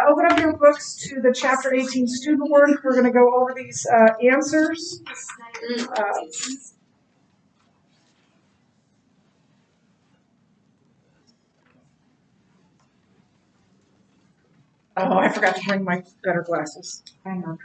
Open up your books to the chapter 18 student work. We're going to go over these answers. Oh, I forgot to bring my better glasses. Hang on.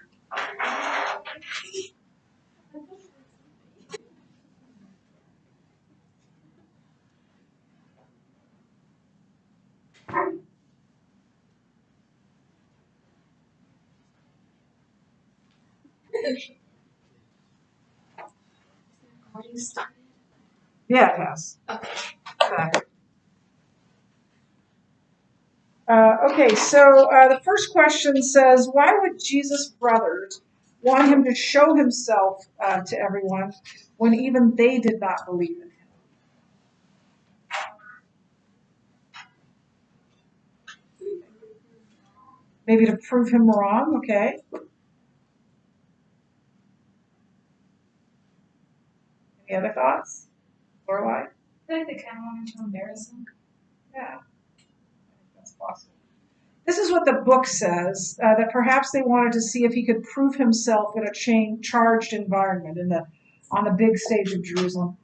Yeah, it has. Okay, so the first question says, why would Jesus' brothers want him to show himself to everyone when even they did not believe in him? Maybe to prove him wrong, okay? Any other thoughts? Lorelai? I think they kind of wanted to embarrass him. Yeah, that's possible. This is what the book says, that perhaps they wanted to see if he could prove himself in a charged environment on the big stage of Jerusalem.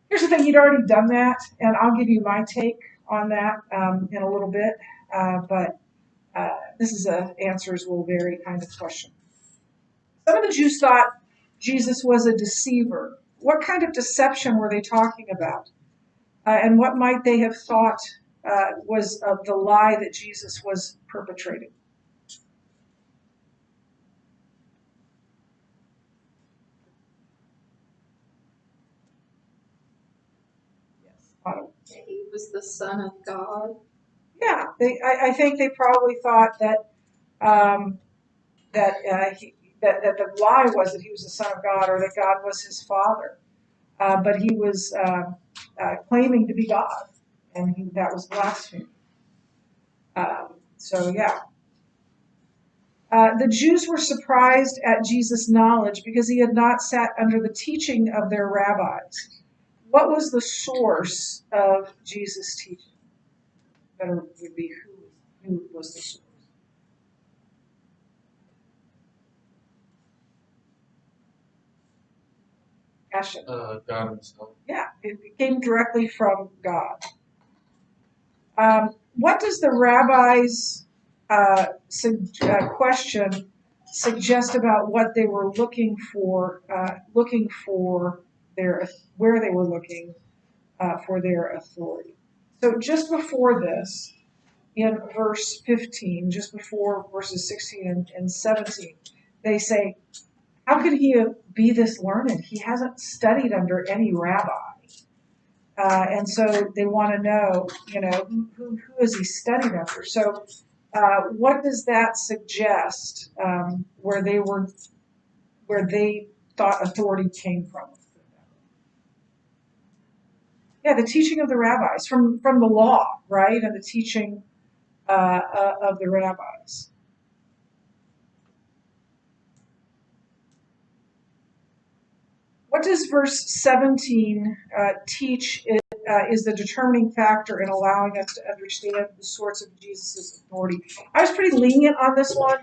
Here's the thing, he'd already done that, and I'll give you my take on that in a little bit, but this is answers will vary kind of question. Some of the Jews thought Jesus was a deceiver. What kind of deception were they talking about? And what might they have thought was of the lie that Jesus was perpetrating? Yes. He was the Son of God. Yeah, I think they probably thought that that the lie was that he was the Son of God or that God was his Father, but he was claiming to be God, and that was blasphemy. So yeah. The Jews were surprised at Jesus' knowledge because he had not sat under the teaching of their rabbis. What was the source of Jesus' teaching? Better would be who was the source. God himself. Yeah, it came directly from God. What does the rabbi's question suggest about what they were looking for where they were looking for their authority? So just before this, in verse 15, just before verses 16 and 17, they say, how could he be this learned? He hasn't studied under any rabbi. And so they want to know, who is he studied under? So what does that suggest where they thought authority came from? Yeah, the teaching of the rabbis from the law, right, and the teaching of the rabbis. What does verse 17 teach is the determining factor in allowing us to understand the source of Jesus' authority? I was pretty lenient on this one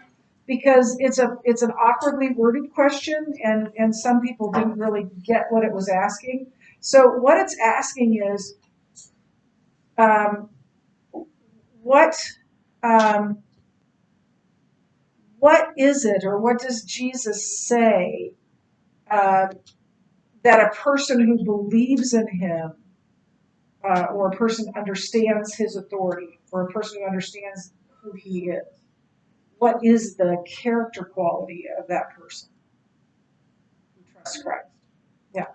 because it's an awkwardly worded question, and some people didn't really get what it was asking. So what it's asking is, what is it, or what does Jesus say that a person who believes in him or a person understands his authority, or a person who understands who he is? What is the character quality of that person who trusts Christ? Yeah.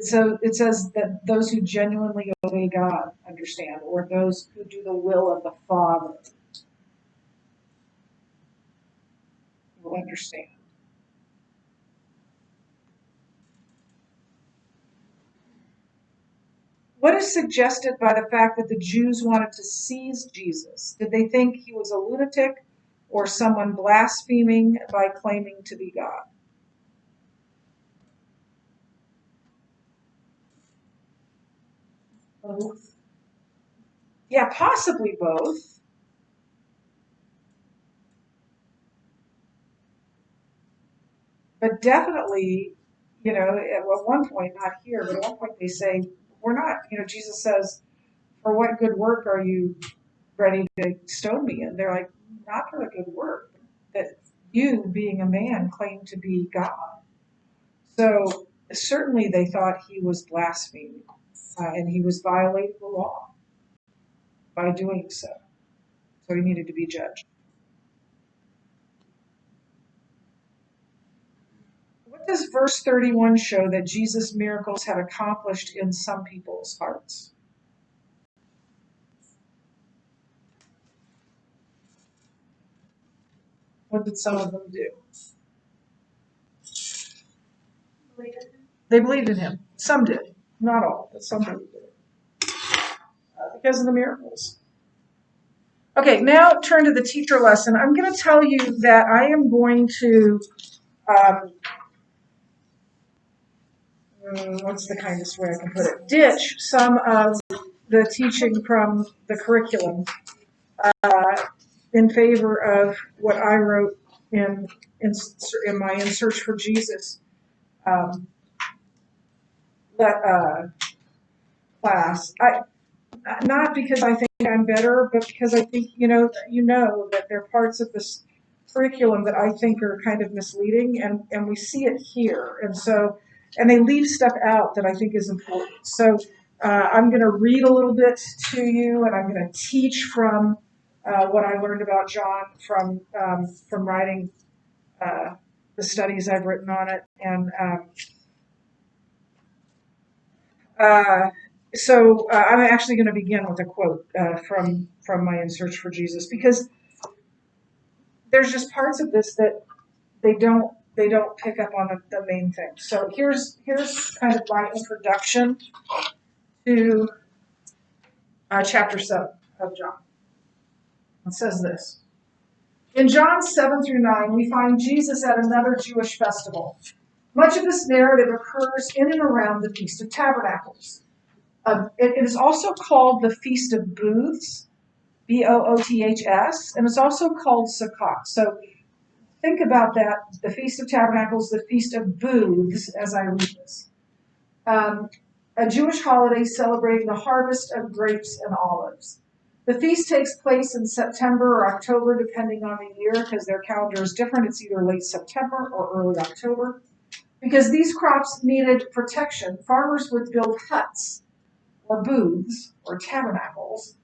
So it says that those who genuinely obey God understand, or those who do the will of the Father will understand. What is suggested by the fact that the Jews wanted to seize Jesus? Did they think he was a lunatic or someone blaspheming by claiming to be God? Both. Yeah, possibly both. But definitely, at one point, not here, but at one point they say, we're not, Jesus says, for what good work are you ready to stone me? And they're like, not for the good work, that you, being a man, claim to be God. So certainly they thought he was blaspheming, and he was violating the law by doing so. So he needed to be judged. What does verse 31 show that Jesus' miracles had accomplished in some people's hearts? What did some of them do? They believed in him. Some did. Not all, but some did. Because of the miracles. Okay, now turn to the teacher lesson. I'm going to tell you that I am going to, what's the kindest way I can put it? Ditch some of the teaching from the curriculum in favor of what I wrote in my In Search for Jesus class. Not because I think I'm better, but because I think that there are parts of this curriculum that I think are kind of misleading, and we see it here, and they leave stuff out that I think is important. So I'm going to read a little bit to you, and I'm going to teach from what I learned about John from writing the studies I've written on it, and So I'm actually going to begin with a quote from my In Search for Jesus, because there's just parts of this that they don't pick up on the main thing. So here's kind of my introduction to chapter 7 of John. It says this. In John 7 through 9, we find Jesus at another Jewish festival. Much of this narrative occurs in and around the Feast of Tabernacles. It is also called the Feast of Booths, Booths, and it's also called Sukkot. So think about that, the Feast of Tabernacles, the Feast of Booths, as I read this. A Jewish holiday celebrating the harvest of grapes and olives. The feast takes place in September or October, depending on the year, because their calendar is different. It's either late September or early October. Because these crops needed protection, farmers would build huts, or booths, or tabernacles,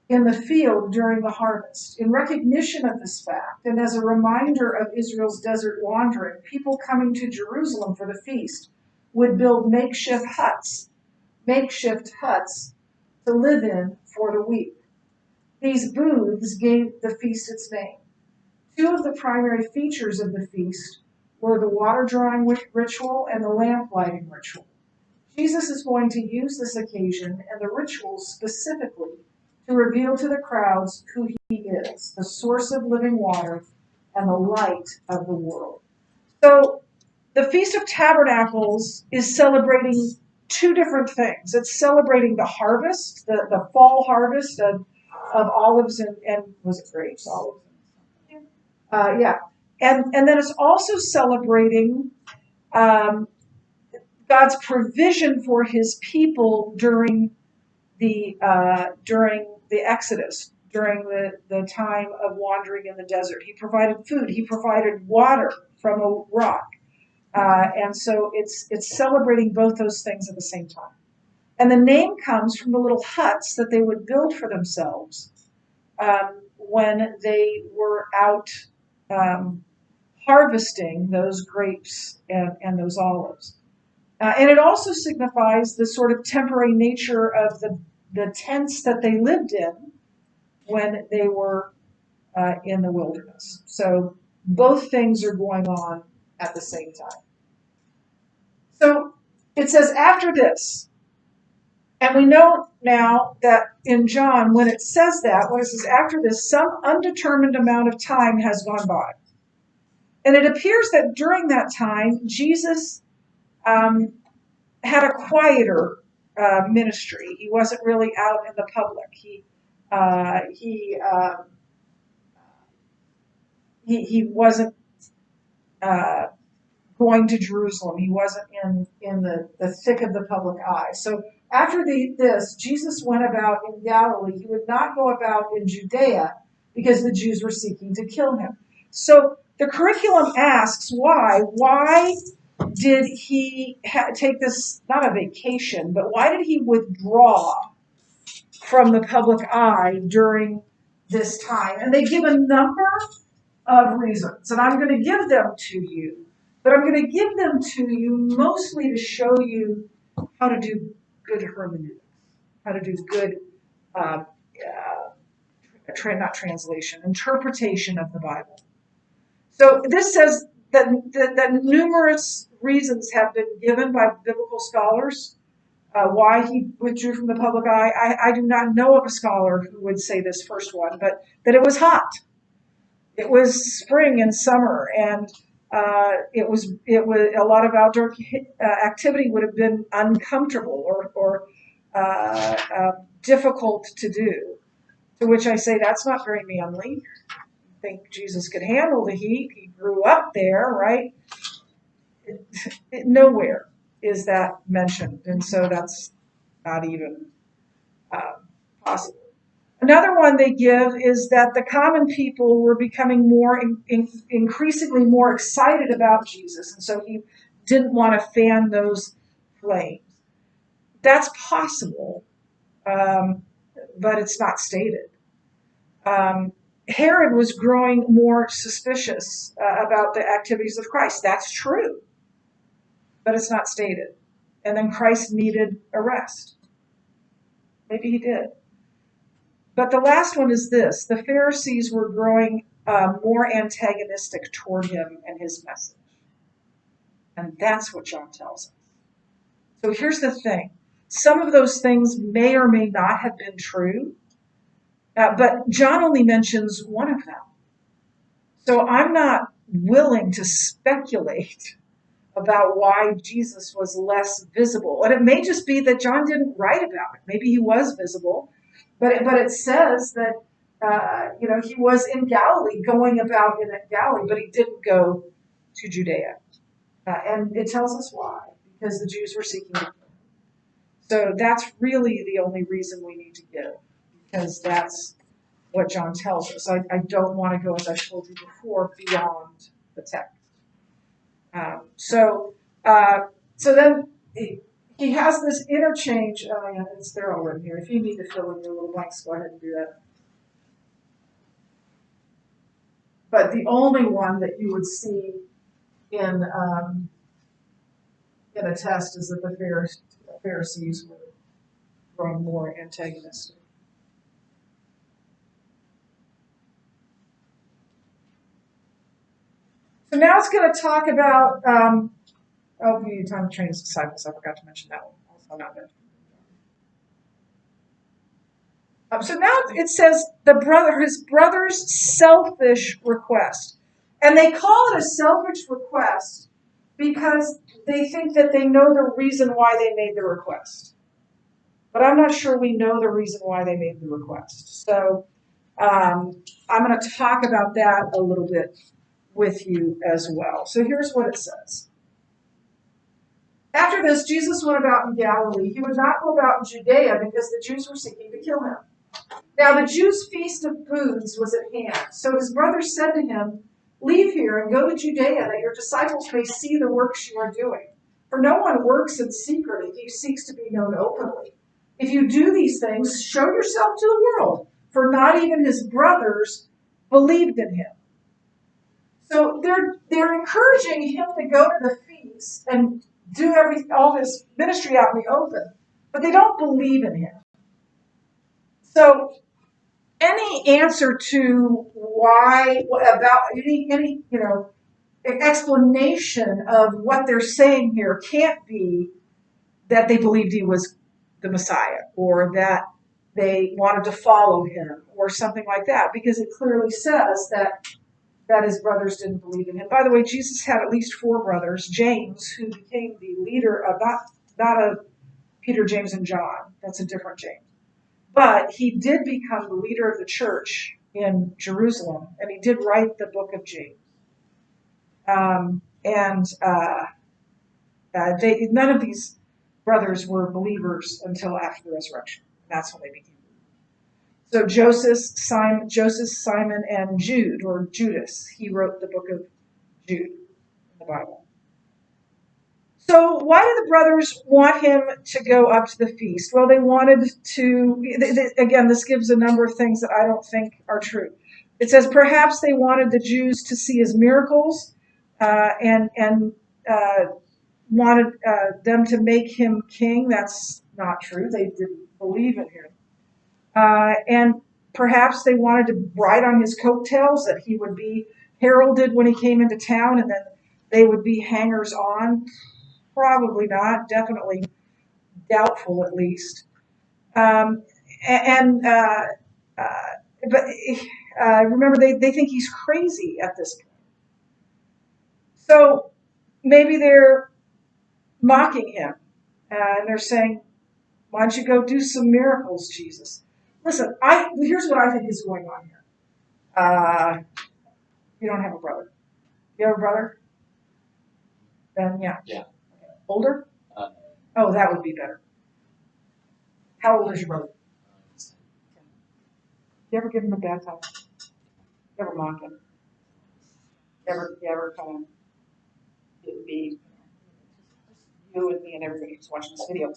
in the field during the harvest. In recognition of this fact, and as a reminder of Israel's desert wandering, people coming to Jerusalem for the feast would build makeshift huts to live in for the week. These booths gave the feast its name. Two of the primary features of the feast were the water drawing ritual and the lamp lighting ritual. Jesus is going to use this occasion and the rituals specifically to reveal to the crowds who he is, the source of living water and the light of the world. So the Feast of Tabernacles is celebrating two different things. It's celebrating the harvest, the fall harvest of olives and was it grapes? Olives. Yeah. And then it's also celebrating God's provision for his people during the Exodus, during the time of wandering in the desert. He provided food. He provided water from a rock. And so it's celebrating both those things at the same time. And the name comes from the little huts that they would build for themselves when they were out harvesting those grapes and those olives. And it also signifies the sort of temporary nature of the tents that they lived in when they were in the wilderness. So both things are going on at the same time. So it says after this, and we know now that in John, when it says after this, some undetermined amount of time has gone by. And it appears that during that time, Jesus had a quieter ministry. He wasn't really out in the public. He wasn't going to Jerusalem. He wasn't in the thick of the public eye. So after this, Jesus went about in Galilee. He would not go about in Judea because the Jews were seeking to kill him. So the curriculum asks why. Why did he take this, not a vacation, but why did he withdraw from the public eye during this time? And they give a number of reasons, and I'm going to give them to you, but I'm going to give them to you mostly to show you how to do good hermeneutics, how to do good, not translation, interpretation of the Bible. So this says that numerous reasons have been given by biblical scholars why he withdrew from the public eye. I do not know of a scholar who would say this first one, but that it was hot. It was spring and summer, and it was a lot of outdoor activity would have been uncomfortable or difficult to do. To which I say that's not very manly. I think Jesus could handle the heat. He grew up there, right? Nowhere is that mentioned, and so that's not even possible. Another one they give is that the common people were becoming increasingly more excited about Jesus, and so he didn't want to fan those flames. That's possible, but it's not stated. Herod was growing more suspicious about the activities of Christ. That's true, but it's not stated. And then Christ needed arrest. Maybe he did. But the last one is this. The Pharisees were growing more antagonistic toward him and his message. And that's what John tells us. So here's the thing. Some of those things may or may not have been true, but John only mentions one of them. So I'm not willing to speculate about why Jesus was less visible. And it may just be that John didn't write about it. Maybe he was visible. But it says that he was in Galilee, going about in Galilee, but he didn't go to Judea. And it tells us why, because the Jews were seeking to kill him. So that's really the only reason we need to give, because that's what John tells us. I don't want to go, as I told you before, beyond the text. So then he has this interchange. Oh, yeah, they're all written here. If you need to fill in your little blanks, go ahead and do that. But the only one that you would see in a test is that the Pharisees were growing more antagonistic. So now it's going to talk about, we need time to train his disciples. I forgot to mention that one. Also not there. So now it says his brother's selfish request. And they call it a selfish request because they think that they know the reason why they made the request. But I'm not sure we know the reason why they made the request. So I'm going to talk about that a little bit with you as well. So here's what it says. After this, Jesus went about in Galilee. He would not go about in Judea because the Jews were seeking to kill him. Now the Jews' feast of booths was at hand. So his brothers said to him, "Leave here and go to Judea, that your disciples may see the works you are doing. For no one works in secret if he seeks to be known openly. If you do these things, show yourself to the world." For not even his brothers believed in him. So they're encouraging him to go to the feast and do all his ministry out in the open, but they don't believe in him. So any answer to why, about any explanation of what they're saying here can't be that they believed he was the Messiah or that they wanted to follow him or something like that, because it clearly says that his brothers didn't believe in him. By the way, Jesus had at least 4 brothers. James, who became the leader of not Peter, James, and John. That's a different James. But he did become the leader of the church in Jerusalem, and he did write the book of James. None of these brothers were believers until after the resurrection. That's when they became believers. So Joseph, Simon, and Jude, or Judas, he wrote the book of Jude in the Bible. So why did the brothers want him to go up to the feast? Well, they wanted to, again, this gives a number of things that I don't think are true. It says perhaps they wanted the Jews to see his miracles and wanted them to make him king. That's not true. They didn't believe in him. And perhaps they wanted to ride on his coattails, that he would be heralded when he came into town, and then they would be hangers on. Probably not. Definitely doubtful, at least. But remember, they think he's crazy at this point. So maybe they're mocking him, and they're saying, "Why don't you go do some miracles, Jesus?" Listen, here's what I think is going on here. You don't have a brother. You have a brother? Then yeah. Yeah. Older? Oh, that would be better. How old is your brother? You ever give him a bad time? You ever mock him? You ever kind of be you and me and everybody who's watching this video?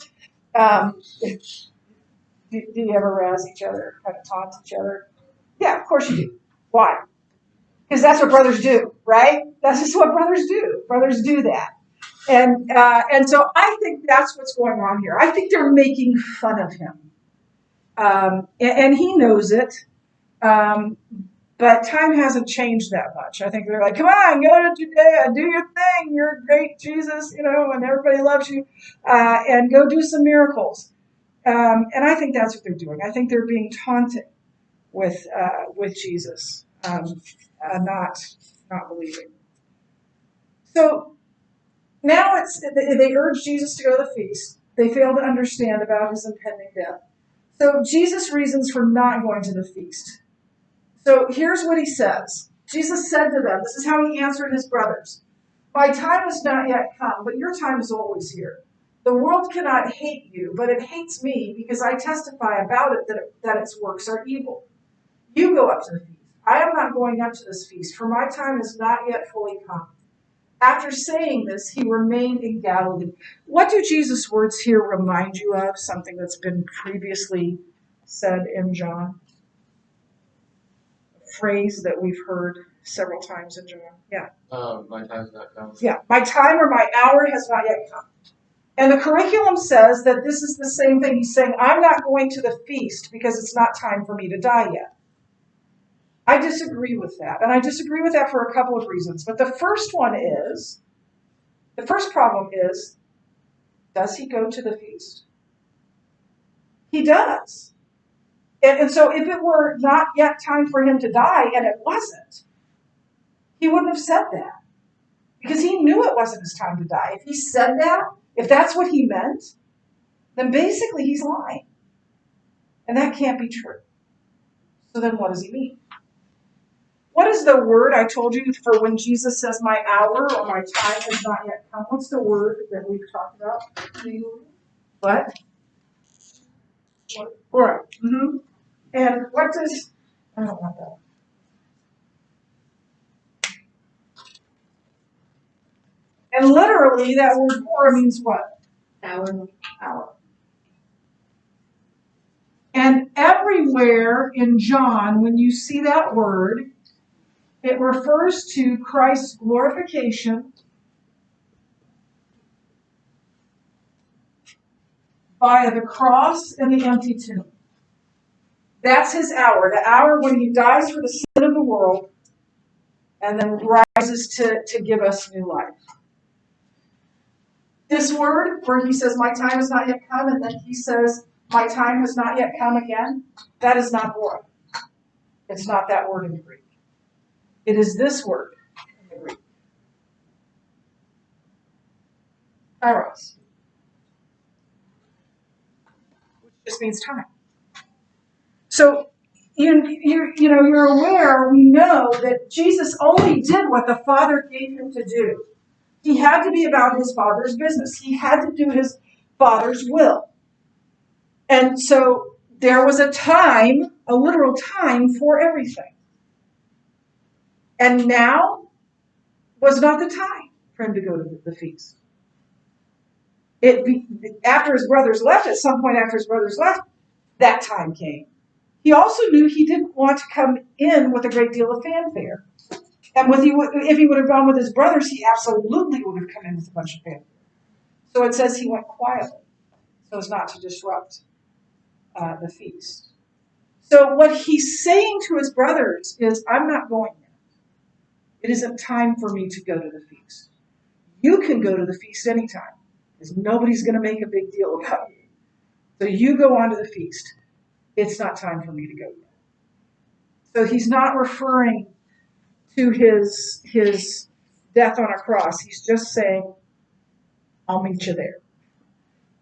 Do you ever razz each other, kind of taunt each other? Yeah, of course you do. Why? Because that's what brothers do, right? That's just what brothers do. Brothers do that. And so I think that's what's going on here. I think they're making fun of him. And he knows it. But time hasn't changed that much. I think they're like, come on, go to Judea, do your thing. You're great, Jesus, and everybody loves you. And go do some miracles. And I think that's what they're doing. I think they're being taunted with Jesus, not believing. So now they urge Jesus to go to the feast. They fail to understand about his impending death. So Jesus reasons for not going to the feast. So here's what he says. Jesus said to them, this is how he answered his brothers. My time has not yet come, but your time is always here. The world cannot hate you, but it hates me because I testify about it that its works are evil. You go up to the feast. I am not going up to this feast, for my time has not yet fully come. After saying this, he remained in Galilee. What do Jesus' words here remind you of? Something that's been previously said in John? A phrase that we've heard several times in John. Yeah. My time has not come. Yeah. My time or my hour has not yet come. And the curriculum says that this is the same thing. He's saying, I'm not going to the feast because it's not time for me to die yet. I disagree with that. And I disagree with that for a couple of reasons. But the first problem is, does he go to the feast? He does. And so if it were not yet time for him to die, and it wasn't, he wouldn't have said that. Because he knew it wasn't his time to die. If he said that, if that's what he meant, then basically he's lying. And that can't be true. So then what does he mean? What is the word I told you for when Jesus says my hour or my time has not yet come? What's the word that we've talked about? What? Right. Mm-hmm. And what does... I don't want that. And literally that word hora means what? Hour. Hour. And everywhere in John, when you see that word, it refers to Christ's glorification via the cross and the empty tomb. That's his hour, the hour when he dies for the sin of the world and then rises to give us new life. This word, where he says, my time has not yet come, and then he says, my time has not yet come again, that is not hora. It's not that word in the Greek. It is this word in the Greek. Kairos. just means time. So you're aware, we know that Jesus only did what the Father gave him to do. He had to be about his Father's business. He had to do his Father's will. And so there was a time, a literal time for everything. And now was not the time for him to go to the feast. After his brothers left, at some point after his brothers left, that time came. He also knew he didn't want to come in with a great deal of fanfare. And if he would have gone with his brothers, he absolutely would have come in with a bunch of fanfare. So it says he went quietly, so as not to disrupt the feast. So what he's saying to his brothers is, I'm not going there. It isn't time for me to go to the feast. You can go to the feast anytime, because nobody's going to make a big deal about you. So you go on to the feast. It's not time for me to go yet. So he's not referring to his death on a cross. He's just saying, I'll meet you there.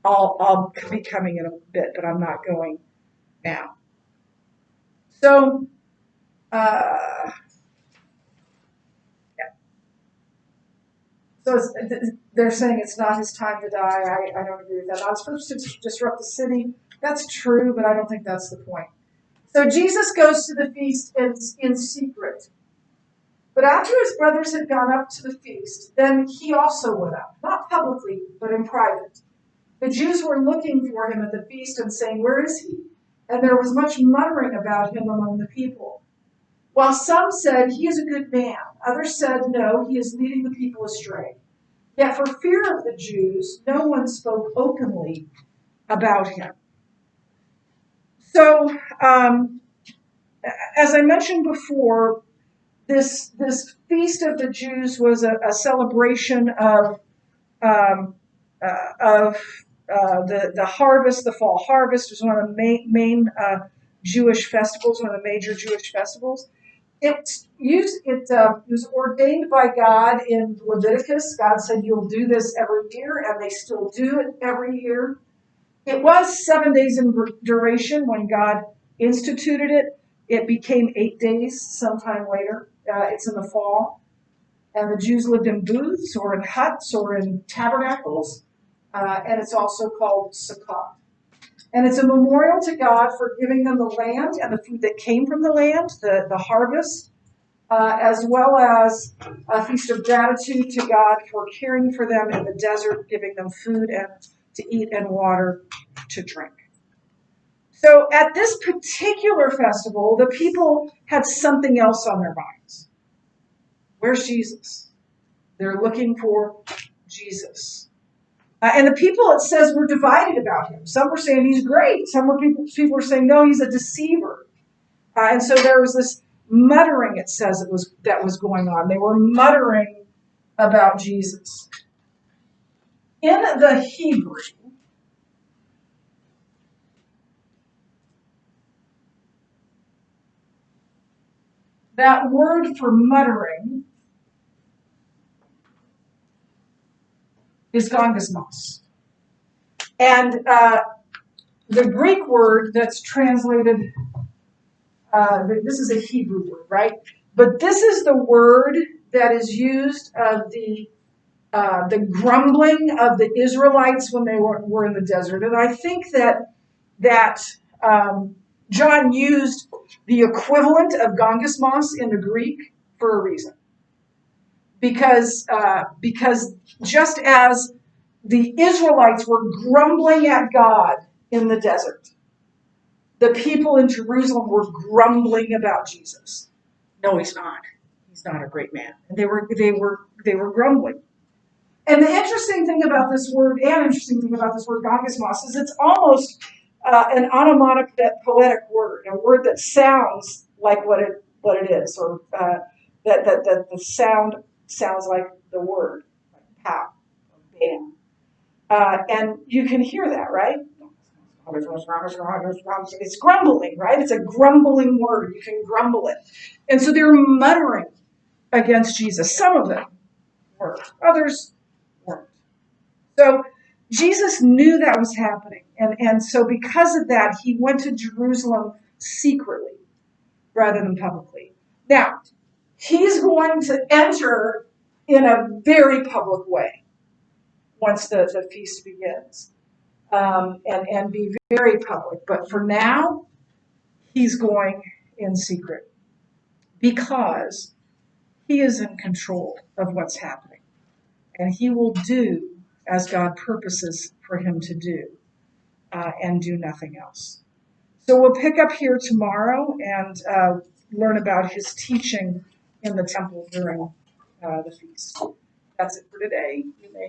I'll be coming in a bit, but I'm not going now. So, yeah. So they're saying it's not his time to die. I don't agree with that. Not supposed to disrupt the city. That's true, but I don't think that's the point. So Jesus goes to the feast in secret. But after his brothers had gone up to the feast, then he also went up, not publicly, but in private. The Jews were looking for him at the feast and saying, where is he? And there was much muttering about him among the people. While some said, he is a good man, others said, no, he is leading the people astray. Yet for fear of the Jews, no one spoke openly about him. So, as I mentioned before, this feast of the Jews was a celebration of the harvest, the fall harvest. It was one of the main Jewish festivals, one of the major Jewish festivals. It was ordained by God in Leviticus. God said, you'll do this every year, and they still do it every year. It was 7 days in duration when God instituted it. It became 8 days sometime later. It's in the fall. And the Jews lived in booths or in huts or in tabernacles. And it's also called Sukkot. And it's a memorial to God for giving them the land and the food that came from the land, the harvest, as well as a feast of gratitude to God for caring for them in the desert, giving them food and to eat and water to drink. So at this particular festival, the people had something else on their minds. Where's Jesus? They're looking for Jesus. And the people, it says, were divided about him. Some were saying he's great. People were saying, no, he's a deceiver. And so there was this muttering, it says, that was going on. They were muttering about Jesus. In the Hebrew, that word for muttering is gongasmos. And the Greek word that's translated, this is a Hebrew word, right? But this is the word that is used of the grumbling of the Israelites when they were in the desert. And I think that John used the equivalent of gongasmos in the Greek for a reason. Because just as the Israelites were grumbling at God in the desert, the people in Jerusalem were grumbling about Jesus. No, he's not. He's not a great man. And they were grumbling. And the interesting thing about this word, gongasmos, is it's almost an onomatopoetic word, a word that sounds like what it is, or that the sound sounds like the word, like pow, or bam. And you can hear that, right? It's grumbling, right? It's a grumbling word. You can grumble it. And so they're muttering against Jesus. Some of them were. Others weren't. So Jesus knew that was happening. And so because of that, he went to Jerusalem secretly rather than publicly. Now, he's going to enter in a very public way once the feast begins, and be very public. But for now, he's going in secret because he is in control of what's happening. And he will do as God purposes for him to do, and do nothing else. So we'll pick up here tomorrow and learn about his teaching in the temple during the feast. That's it for today. You may